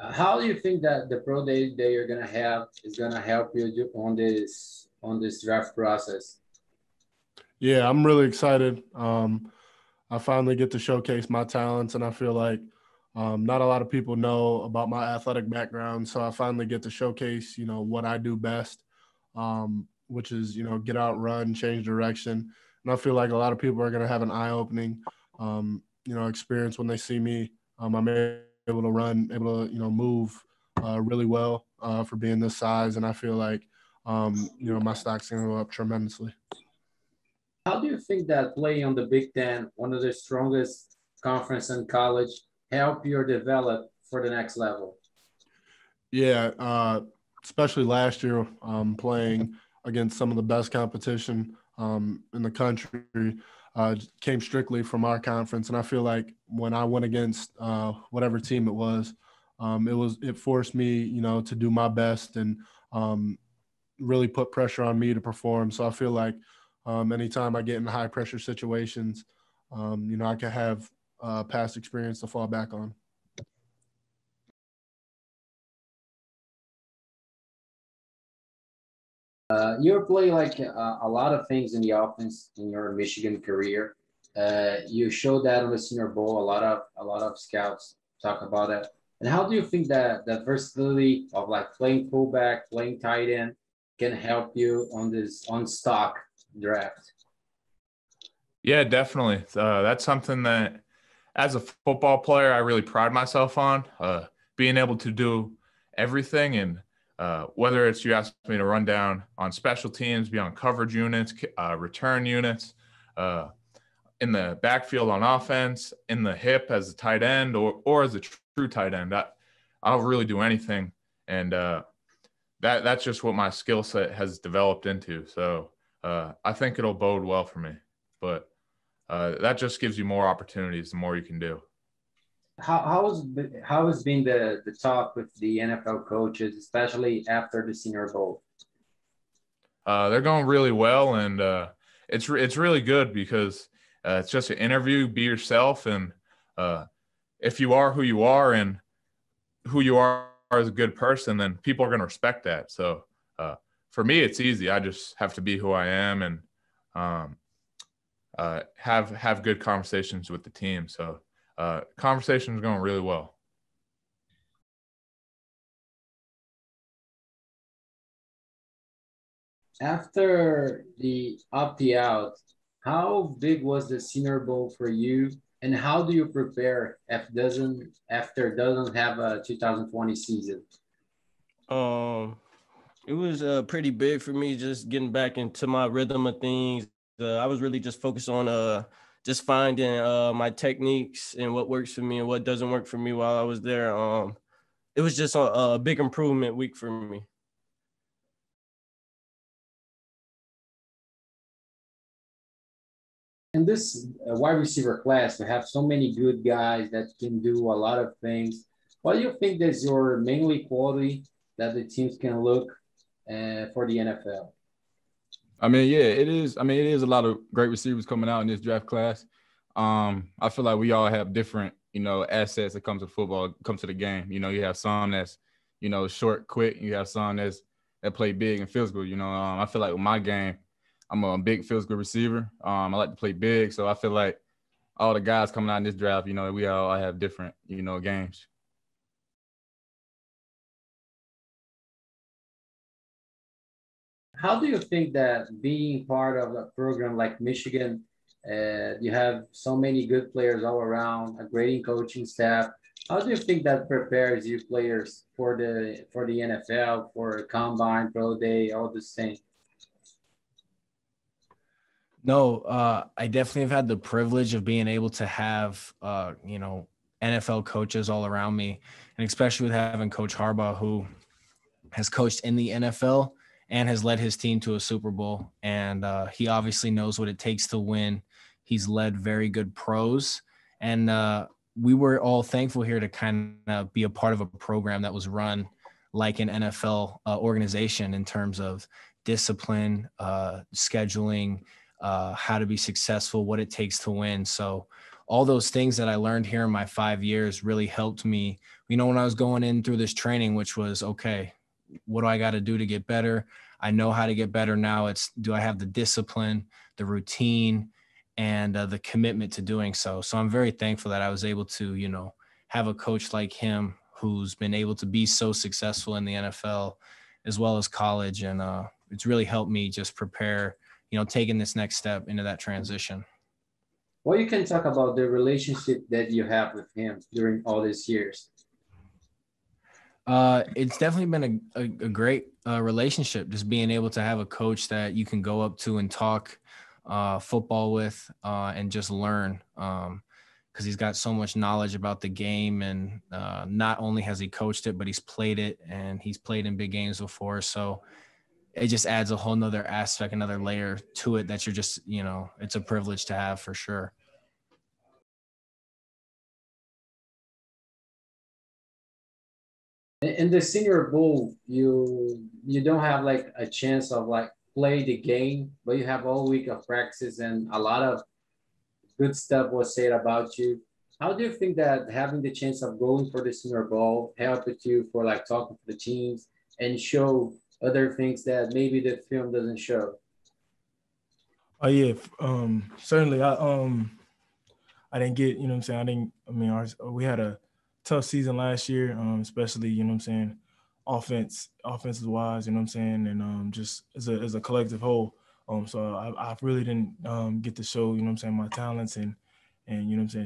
How do you think that the pro day that you're gonna have is gonna help you on this draft process? Yeah, I'm really excited. I finally get to showcase my talents, and I feel like not a lot of people know about my athletic background. So I finally get to showcase, what I do best, which is, get out, run, change direction. And I feel like a lot of people are going to have an eye-opening, experience when they see me. I'm able to run, able to, move really well for being this size. And I feel like, my stock's going to go up tremendously. How do you think that playing on the Big Ten, one of the strongest conference in college, help you develop for the next level? Yeah, especially last year, playing against some of the best competition in the country, came strictly from our conference. And I feel like when I went against whatever team it was, it forced me, to do my best and really put pressure on me to perform. So I feel like anytime I get in high pressure situations, I can have past experience to fall back on. You play like a lot of things in the offense in your Michigan career. You showed that on the Senior Bowl. A lot of scouts talk about it. And how do you think that the versatility of like playing fullback, playing tight end can help you on this on stock draft? Yeah, definitely. That's something that, as a football player, I really pride myself on, being able to do everything. And whether it's you ask me to run down on special teams, be on coverage units, return units, in the backfield on offense, in the hip as a tight end or as a true tight end, I'll really do anything. And that's just what my skill set has developed into. So I think it'll bode well for me. But that just gives you more opportunities the more you can do. How has been the talk with the NFL coaches, especially after the Senior Bowl? They're going really well, and it's really good because it's just an interview. Be yourself, and if you are who you are and who you are as a good person, then people are going to respect that. So for me, it's easy. I just have to be who I am and have good conversations with the team. So conversations are going really well. After the opt-out, how big was the Senior Bowl for you, and how do you prepare if doesn't have a 2020 season? It was pretty big for me, just getting back into my rhythm of things. I was really just focused on just finding my techniques and what works for me and what doesn't work for me while I was there. It was just a big improvement week for me. In this wide receiver class, we have so many good guys that can do a lot of things. What do you think is your mainly quality that the teams can look for the NFL? I mean, yeah, it is. I mean, it is a lot of great receivers coming out in this draft class. I feel like we all have different, assets that come to football, come to the game. You have some that's, short, quick. You have some that play big and physical. I feel like with my game, I'm a big physical receiver. I like to play big. So I feel like all the guys coming out in this draft, we all have different, games. How do you think that being part of a program like Michigan, you have so many good players all around, a great coaching staff. How do you think that prepares you players for the NFL, for Combine, Pro Day, all this thing? No, I definitely have had the privilege of being able to have, NFL coaches all around me, and especially with having Coach Harbaugh, who has coached in the NFL and has led his team to a Super Bowl. And he obviously knows what it takes to win. He's led very good pros. And we were all thankful here to kind of be a part of a program that was run like an NFL organization in terms of discipline, scheduling, how to be successful, what it takes to win. So all those things that I learned here in my 5 years really helped me, when I was going in through this training, which was, okay, what do I got to do to get better? I know how to get better now. It's, do I have the discipline, the routine, and the commitment to doing so? So I'm very thankful that I was able to, have a coach like him who's been able to be so successful in the NFL as well as college. And it's really helped me just prepare, taking this next step into that transition. Well, you can talk about the relationship that you have with him during all these years. It's definitely been a great relationship, just being able to have a coach that you can go up to and talk football with and just learn, because he's got so much knowledge about the game, and not only has he coached it, but he's played it, and he's played in big games before. So it just adds a whole nother aspect, another layer to it that you're just, it's a privilege to have for sure. In the Senior Bowl, you don't have like a chance of like play the game, but you have all week of practice and a lot of good stuff was said about you. How do you think that having the chance of going for the Senior Bowl helped you for like talking to the teams and show other things that maybe the film doesn't show? Oh yeah, certainly. I didn't get, we had a tough season last year, especially, offensive wise, and just as a collective whole. So I really didn't get to show, my talents and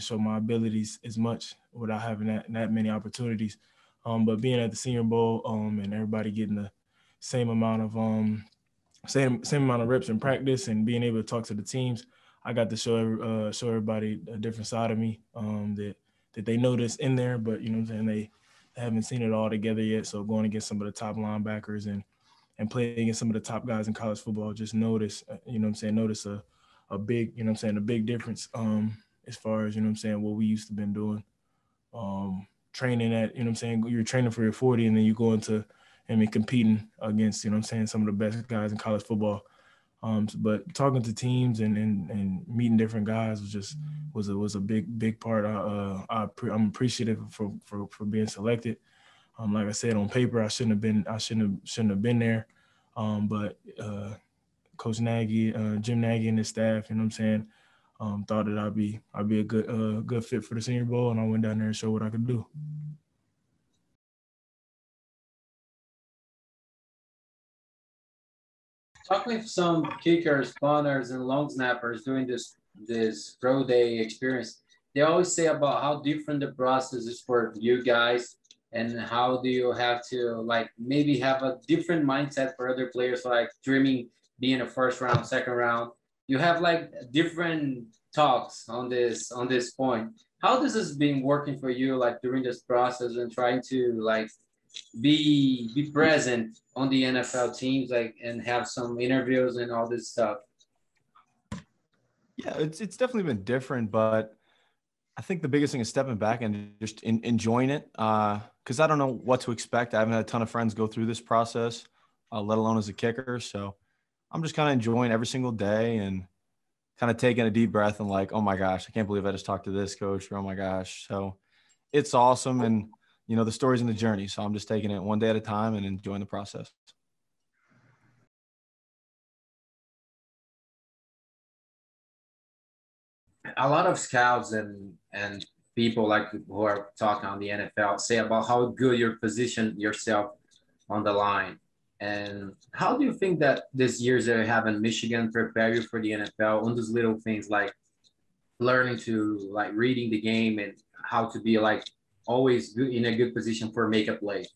show my abilities as much without having that many opportunities. But being at the Senior Bowl, and everybody getting the same amount of reps in practice and being able to talk to the teams, I got to show everybody a different side of me that they notice in there, but they haven't seen it all together yet. So going against some of the top linebackers and playing against some of the top guys in college football, just notice, notice a big, a big difference as far as, what we used to been doing. Training at, you're training for your 40 and then you go into, competing against, some of the best guys in college football. But talking to teams and meeting different guys was a big part. I'm appreciative for being selected. Like I said, on paper, I shouldn't have been there. But Coach Nagy, Jim Nagy and his staff, thought that I'd be a good fit for the Senior Bowl, and I went down there and showed what I could do. Talking with some kickers, punters, and long snappers during this pro day experience, they always say about how different the process is for you guys, and how do you have to like maybe have a different mindset for other players, like dreaming being a first round, second round. You have like different talks on this point. How does this been working for you, like during this process and trying to like be present on the NFL teams, like, and have some interviews and all this stuff? Yeah, it's definitely been different, but I think the biggest thing is stepping back and just enjoying it, because I don't know what to expect. I haven't had a ton of friends go through this process, let alone as a kicker. So I'm just kind of enjoying every single day and kind of taking a deep breath and like, oh my gosh, I can't believe I just talked to this coach, or oh my gosh. So it's awesome. And the story's in the journey. So I'm just taking it one day at a time and enjoying the process. A lot of scouts and people like who are talking on the NFL say about how good you position yourself on the line. And how do you think that these years that you have in Michigan prepare you for the NFL on those little things, like learning to like reading the game and how to be like always in a good position for make a play?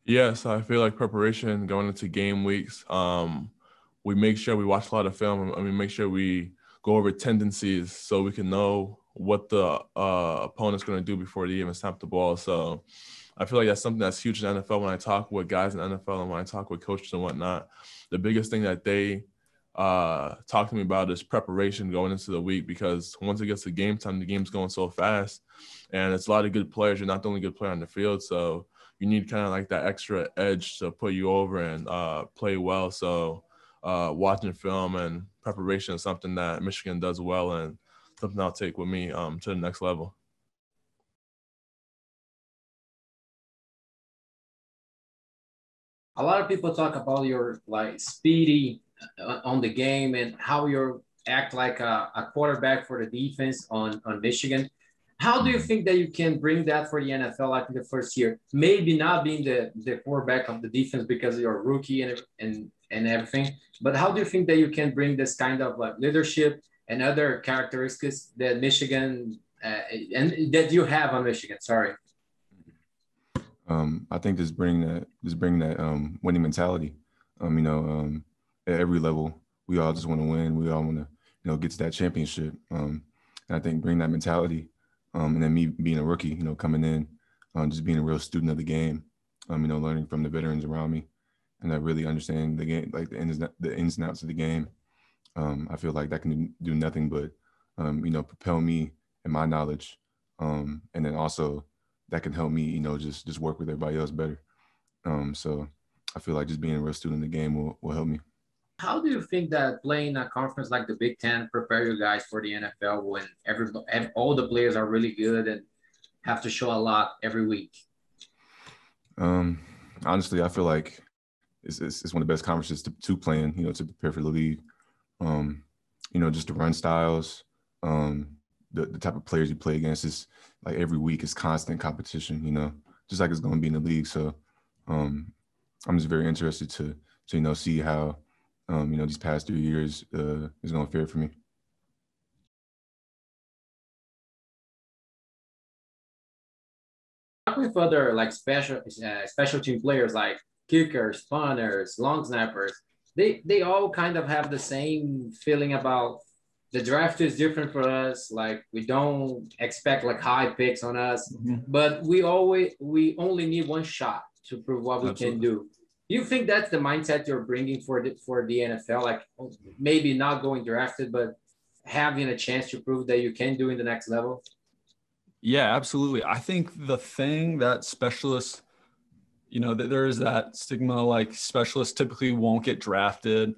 Yes, I feel like preparation going into game weeks, we make sure we watch a lot of film, and we make sure we go over tendencies so we can know what the opponent's going to do before they even snap the ball. So I feel like that's something that's huge in the NFL. When I talk with guys in the NFL and when I talk with coaches and whatnot, the biggest thing that they talk to me about is preparation going into the week, because once it gets to game time, the game's going so fast and it's a lot of good players. You're not the only good player on the field. So you need kind of like that extra edge to put you over and play well. So watching film and preparation is something that Michigan does well, and something I'll take with me to the next level. A lot of people talk about your like speedy on the game and how you act like a quarterback for the defense on Michigan. How do you think that you can bring that for the NFL like in the first year? Maybe not being the quarterback of the defense because you're a rookie and everything, but how do you think that you can bring this kind of like leadership and other characteristics that Michigan and that you have on Michigan? Sorry. I think just bring that winning mentality. At every level, we all just want to win. We all want to, get to that championship. And I think bring that mentality. And then me being a rookie, coming in, just being a real student of the game, learning from the veterans around me, and I really understand the game, like the ins and outs of the game. I feel like that can do nothing but, propel me and my knowledge, and then also that can help me, just work with everybody else better. So I feel like just being a real student of the game will help me. How do you think that playing a conference like the Big Ten prepare you guys for the NFL when all the players are really good and have to show a lot every week? Honestly, I feel like it's one of the best conferences to play in, to prepare for the league. Just the run styles, the type of players you play against is like every week is constant competition, just like it's going to be in the league. So I'm just very interested to see how, these past 3 years is going to fare for me. Talk with other like special team players like kickers, punters, long snappers. They all kind of have the same feeling about the draft is different for us. Like we don't expect like high picks on us, but we only need one shot to prove what we can do. Do you think that's the mindset you're bringing for the NFL? Like maybe not going drafted, but having a chance to prove that you can do in the next level? Yeah, absolutely. I think the thing that specialists, that there is that stigma, like specialists typically won't get drafted.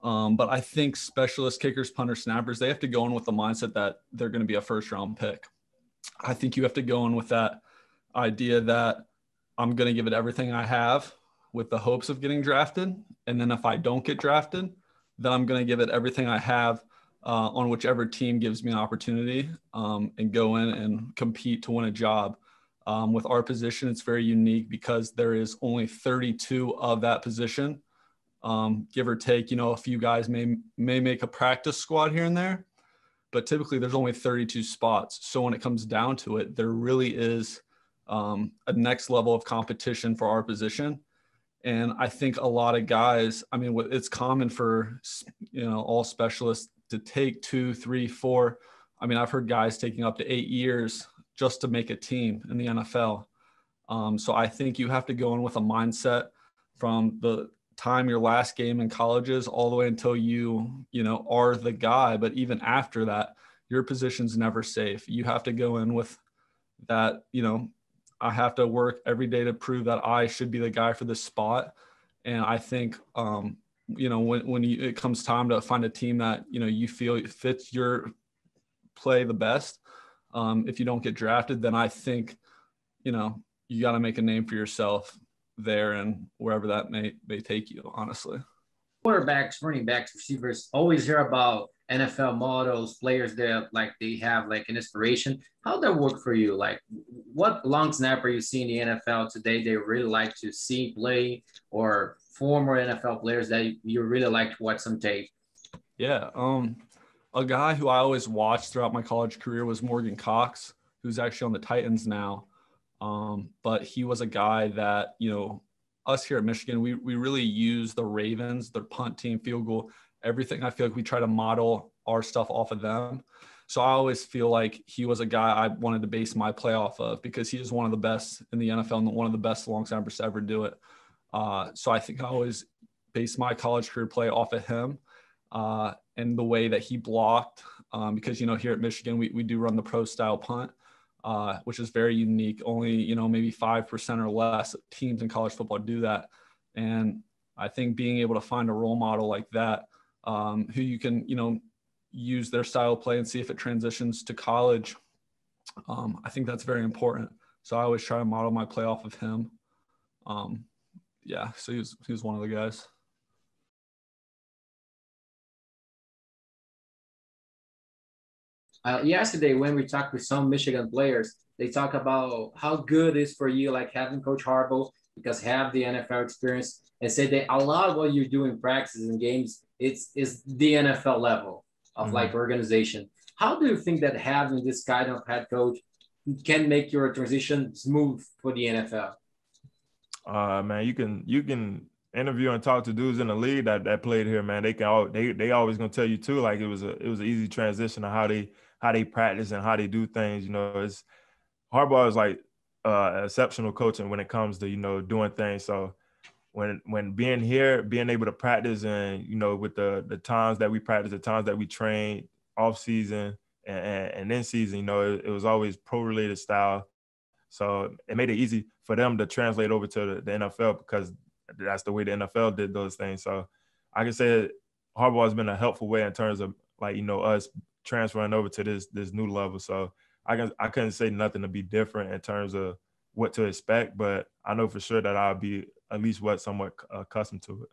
But I think specialist kickers, punters, snappers, they have to go in with the mindset that they're going to be a first-round pick. I think you have to go in with that idea that I'm going to give it everything I have with the hopes of getting drafted. And then if I don't get drafted, then I'm going to give it everything I have on whichever team gives me an opportunity and go in and compete to win a job. With our position, it's very unique because there is only 32 of that position. Give or take, a few guys may make a practice squad here and there, but typically there's only 32 spots. So when it comes down to it, there really is a next level of competition for our position. And I think a lot of guys, it's common for, all specialists to take 2, 3, 4. I've heard guys taking up to 8 years just to make a team in the NFL. So I think you have to go in with a mindset from the time your last game in college is all the way until you are the guy. But even after that, your position's never safe. You have to go in with that, I have to work every day to prove that I should be the guy for this spot. And I think, when it comes time to find a team that, you feel fits your play the best, if you don't get drafted, then I think, you got to make a name for yourself there and wherever that may take you, honestly. Quarterbacks, running backs, receivers always hear about NFL models, players that they have like an inspiration. How that work for you? Like what long snapper you see in the NFL today they really like to see play, or former NFL players that you really like to watch some tape? Yeah. A guy who I always watched throughout my college career was Morgan Cox, who's actually on the Titans now. But he was a guy that, us here at Michigan, we really use the Ravens, their punt team, field goal, everything. I feel like we try to model our stuff off of them. So I always feel like he was a guy I wanted to base my play off of because he is one of the best in the NFL and one of the best long snappers to ever do it. So I think I always based my college career play off of him and the way that he blocked because, here at Michigan, we do run the pro style punt. Which is very unique. Only, maybe 5% or less of teams in college football do that. And I think being able to find a role model like that, who you can, use their style of play and see if it transitions to college. I think that's very important. So I always try to model my play off of him. Yeah, so he was one of the guys. Yesterday, when we talked with some Michigan players, they talk about how good it is for you, like having Coach Harbaugh, because have the NFL experience, and say that a lot of what you do in practices and games, is the NFL level of like organization. How do you think that having this kind of head coach can make your transition smooth for the NFL? Man, you can interview and talk to dudes in the league that played here, man. They always gonna tell you too, like it was an easy transition of how they practice and how they do things. You know, Harbaugh is like exceptional coaching when it comes to, you know, doing things. So when being here, being able to practice and, you know, with the times that we practice, the times that we train off season and in season, you know, it was always pro related style. So it made it easy for them to translate over to the NFL because that's the way the NFL did those things. So I can say Harbaugh has been a helpful way in terms of, like, you know, us transferring over to this new level. So I couldn't say nothing to be different in terms of what to expect, but I know for sure that I'll be at least somewhat accustomed to it.